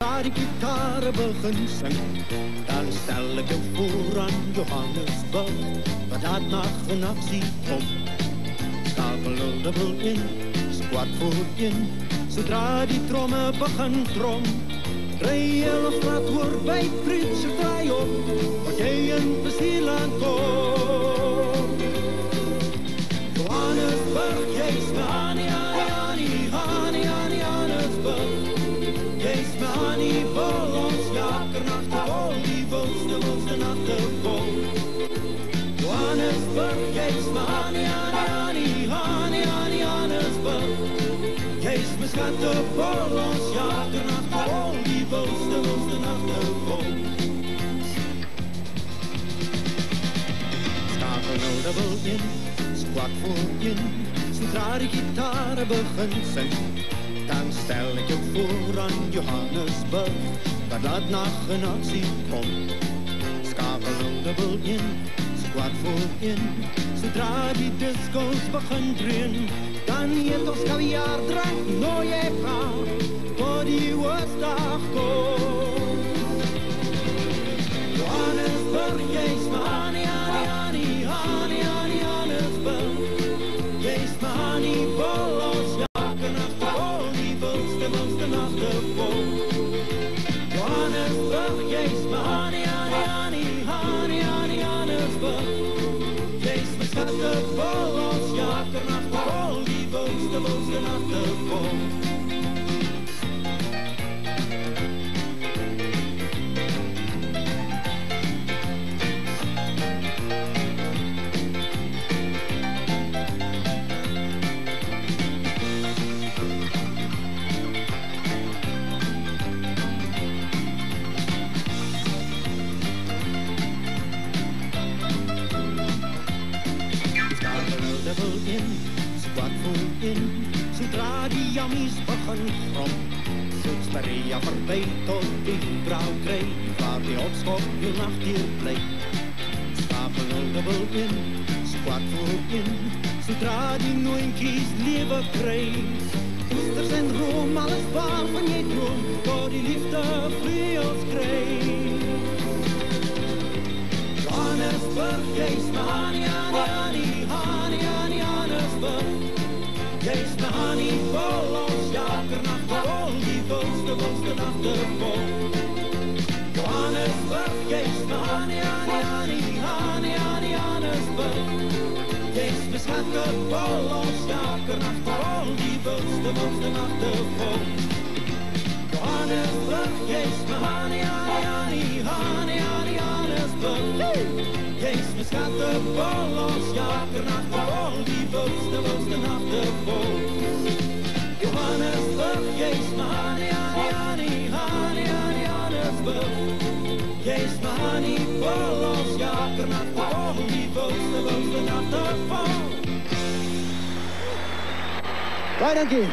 Waar die gitaar begin sing, dan stel ek jou voor aan Johannesburg, wat dat nacht en actie kom. Skakel dubbel in, squat voorin, zodra die tromme begin trom. Rij hele straat hoor bij Pritser draai op, wat jy in Basilaan kom. Johannesburg, jy's my Annie, Annie, Annie, Annie, Annie, Johannesburg. Jy's my Annie, vol ons jakernacht, vol die wilste nachte vol. Johannesburg, jy's my Annie, Annie, Annie, Annie, Annie, Johannesburg. Jy's my skatte, vol ons jakernacht, vol die wilste nachte vol. Skakel nou dubbel in, squat voorin, zodra die gitaar begin sing, dan stel ik je voor aan Johannesburg, waar dat nacht en actie komt. Skakel dubbel in, squat voorin, zodra die disco's begin draaien, dan eet ons caviar, drank, nooit je gaan, voor die woensdag komt. Johannesburg, jy's my Annie, Annie, Annie, Annie, Annie, Johannesburg. Jy's my Annie, vol ons jakernacht, vol die wilste nachte vol. Johannesburg, jy's my Annie, Annie, Annie, Annie, Annie, Johannesburg. Jy's my skatte, vol ons jakernacht, vol die wilste nachte vol. Dubbel in, squat voorin, zodra die jammies begin grom. Zoets Maria voorbij tot die brouwerij, waar die opschop je nacht hier blijft. Skakel dubbel in, squat voorin, zodra die nooitjies leven krijgt. Oesters en room, alles waarvan jij droomt, door die liefde vleels krijgt. Johannesburg, jy's my Annie, Annie, Annie, Annie, Annie, Johannesburg. Jy's my Annie, vol ons jakernacht, vol die wilste nachte vol. Johannesburg, jy's my Annie, Annie, Annie, Annie, Annie, Johannesburg. Jy's my skatte, vol ons jakernacht, vol die wilste nachte vol. Johannesburg, jy's my Annie, Annie, Annie, Annie, Annie, Johannesburg. Jy's my skatte, vol ons jakernacht, vol die wilste nachte vol. Johannesburg, jy's my Annie, Annie, Annie, Annie, Annie, Johannesburg. Jy's my Annie, vol ons jakernacht, vol die wilste nachte vol. Baie dankie.